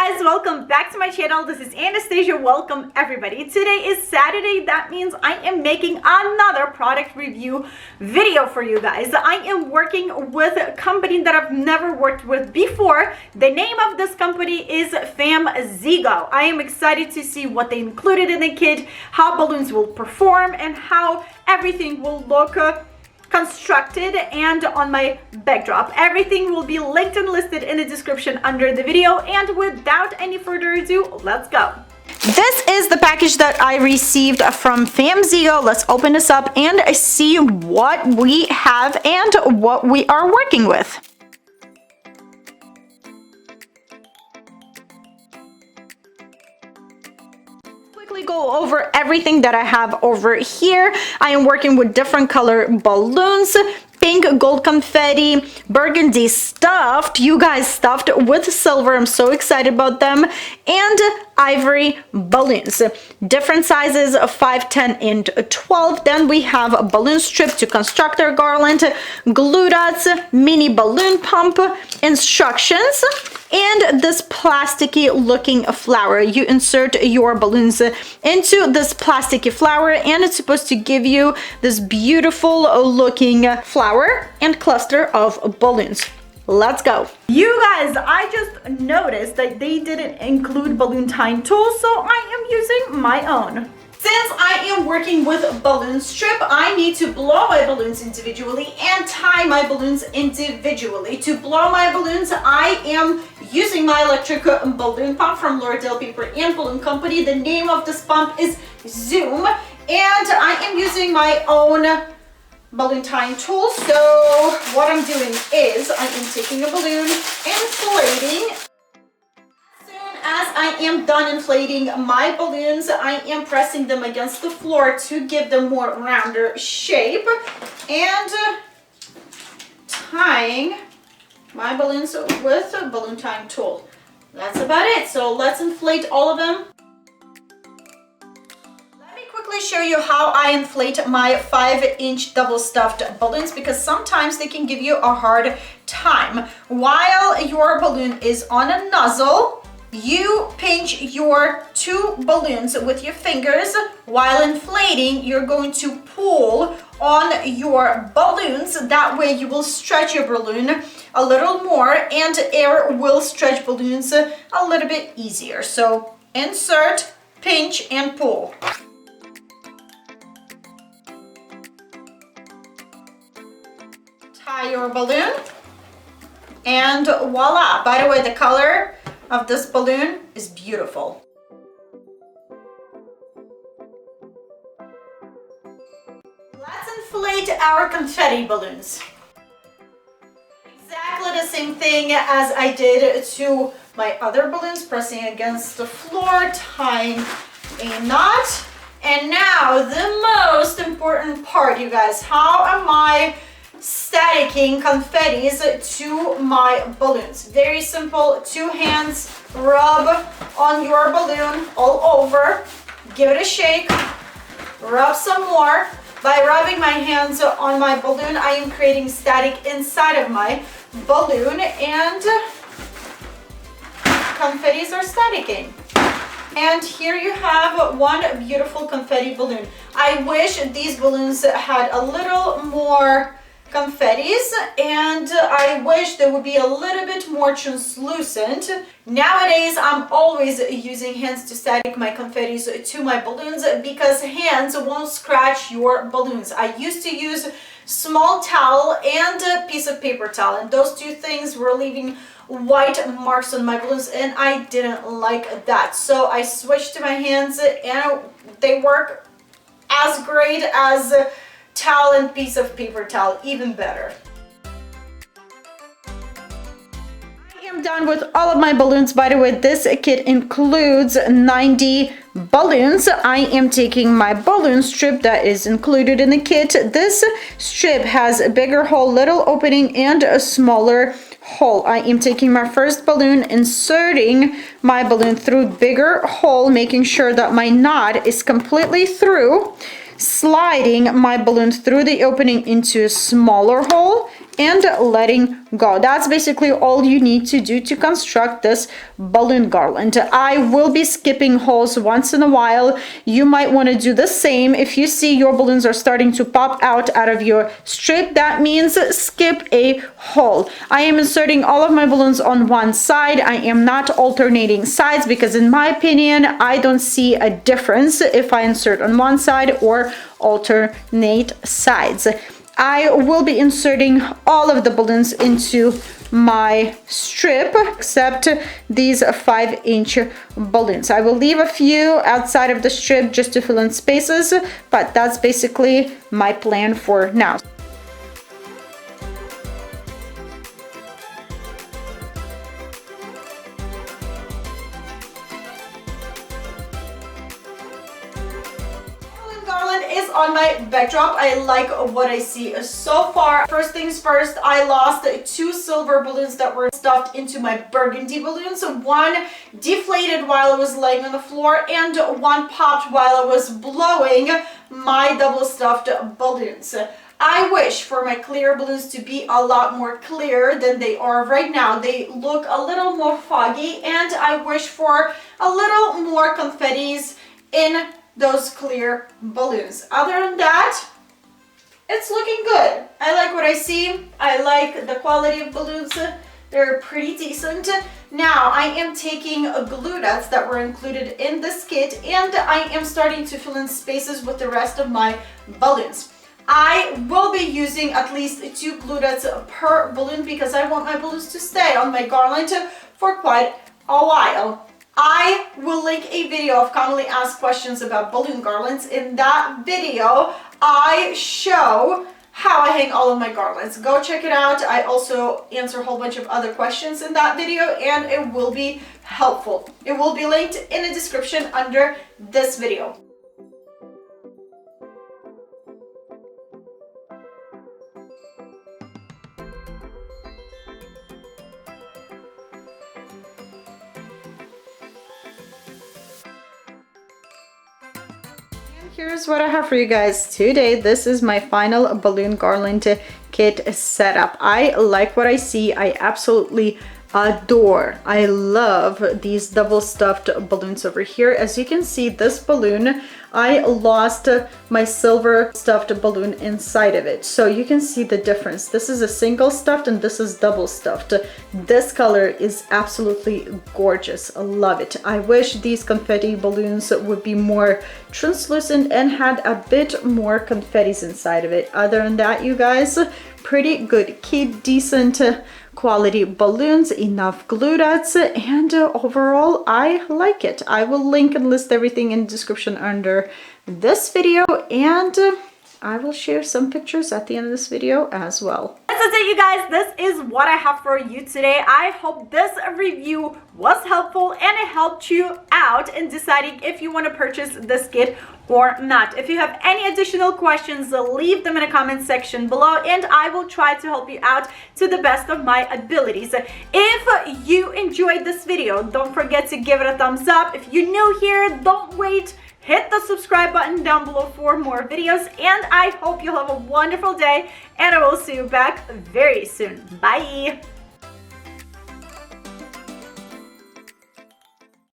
guys, welcome back to my channel. This is Anastasia. Welcome everybody. Today is Saturday. That means I am making another product review video for you guys. I am working with a company that I've never worked with before. The name of this company is Famzigo. I am excited to see what they included in the kit, how balloons will perform, and how everything will look constructed and on my backdrop. Everything will be linked and listed in the description under the video, and without any further ado, let's go. This is the package that I received from Famzigo. Let's open this up and see what we have and what we are working with. Go over everything that I have over here. I am working with different color balloons: pink, gold confetti, burgundy stuffed, you guys, stuffed with silver. I'm so excited about them, and ivory balloons, different sizes of 5, 10, and 12. Then we have a balloon strip to construct our garland, glue dots, mini balloon pump, instructions, and this plasticky looking flower. You insert your balloons into this plasticky flower, and it's supposed to give you this beautiful looking flower and cluster of balloons. Let's go. You guys, I just noticed that they didn't include balloon tying tools, so I am using my own. Since I am working with balloon strip, I need to blow my balloons individually and tie my balloons individually. To blow my balloons, I am using my electric balloon pump from L'Oreal Paper and Balloon Company. The name of this pump is Zoom, and I am using my own balloon tying tool. So what I'm doing is I am taking a balloon, inflating. As I am done inflating my balloons, I am pressing them against the floor to give them more rounder shape, and tying my balloons with a balloon tying tool. That's about it. So let's inflate all of them. Let me quickly show you how I inflate my 5-inch double stuffed balloons, because sometimes they can give you a hard time. While your balloon is on a nozzle, you pinch your two balloons with your fingers. While inflating, you're going to pull on your balloons. That way you will stretch your balloon a little more, and air will stretch balloons a little bit easier. So insert, pinch, and pull. Tie your balloon, and voila. By the way, the color of this balloon is beautiful. Let's inflate our confetti balloons. Exactly the same thing as I did to my other balloons, pressing against the floor, tying a knot. And now the most important part, you guys. How am I staticking confettis to my balloons? Very simple. 2 hands, rub on your balloon all over, give it a shake, rub some more. By rubbing my hands on my balloon, I am creating static inside of my balloon, and confettis are staticking. And here you have one beautiful confetti balloon. I wish these balloons had a little more confettis, and I wish they would be a little bit more translucent. Nowadays, I'm always using hands to static my confettis to my balloons, because hands won't scratch your balloons. I used to use small towel and a piece of paper towel, and those two things were leaving white marks on my balloons, and I didn't like that. So I switched to my hands, and they work as great as towel and piece of paper towel, even better. I am done with all of my balloons. By the way, this kit includes 90 balloons. I am taking my balloon strip that is included in the kit. This strip has a bigger hole, little opening, and a smaller hole. I am taking my first balloon, inserting my balloon through bigger hole, making sure that my knot is completely through, sliding my balloon through the opening into a smaller hole, and letting go. That's basically all you need to do to construct this balloon garland. I will be skipping holes once in a while. You might want to do the same. If you see your balloons are starting to pop out of your strip, that means skip a hole. I am inserting all of my balloons on one side. I am not alternating sides because in my opinion, I don't see a difference if I insert on one side or alternate sides. I will be inserting all of the balloons into my strip except these 5-inch balloons. I will leave a few outside of the strip just to fill in spaces, but that's basically my plan for now. Garland is on my backdrop. I like what I see so far. First things first, I lost 2 silver balloons that were stuffed into my burgundy balloons. One deflated while I was laying on the floor and one popped while I was blowing my double stuffed balloons. I wish for my clear balloons to be a lot more clear than they are right now. They look a little more foggy, and I wish for a little more confettis in those clear balloons. Other than that, it's looking good. I like what I see. I like the quality of balloons. They're pretty decent. Now I am taking glue dots that were included in this kit, and I am starting to fill in spaces with the rest of my balloons. I will be using at least 2 glue dots per balloon because I want my balloons to stay on my garland for quite a while. I will link a video of commonly asked questions about balloon garlands. In that video, I show how I hang all of my garlands. Go check it out. I also answer a whole bunch of other questions in that video, and it will be helpful. It will be linked in the description under this video. Here's what I have for you guys today. This is my final balloon garland kit setup. I like what I see. I absolutely adore. I love these double stuffed balloons over here. As you can see, this balloon, I lost my silver stuffed balloon inside of it. So you can see the difference. This is a single stuffed and this is double stuffed. This color is absolutely gorgeous. I love it. I wish these confetti balloons would be more translucent and had a bit more confettis inside of it. Other than that, you guys, pretty good kit, decent quality balloons, enough glue dots, and overall I like it. I will link and list everything in the description under this video, and I will share some pictures at the end of this video as well. That's it, you guys. This is what I have for you today. I hope this review was helpful and it helped you out in deciding if you want to purchase this kit or not. If you have any additional questions, leave them in the comment section below and I will try to help you out to the best of my abilities. If you enjoyed this video, don't forget to give it a thumbs up. If you're new here, don't wait. Hit the subscribe button down below for more videos, and I hope you'll have a wonderful day, and I will see you back very soon. Bye!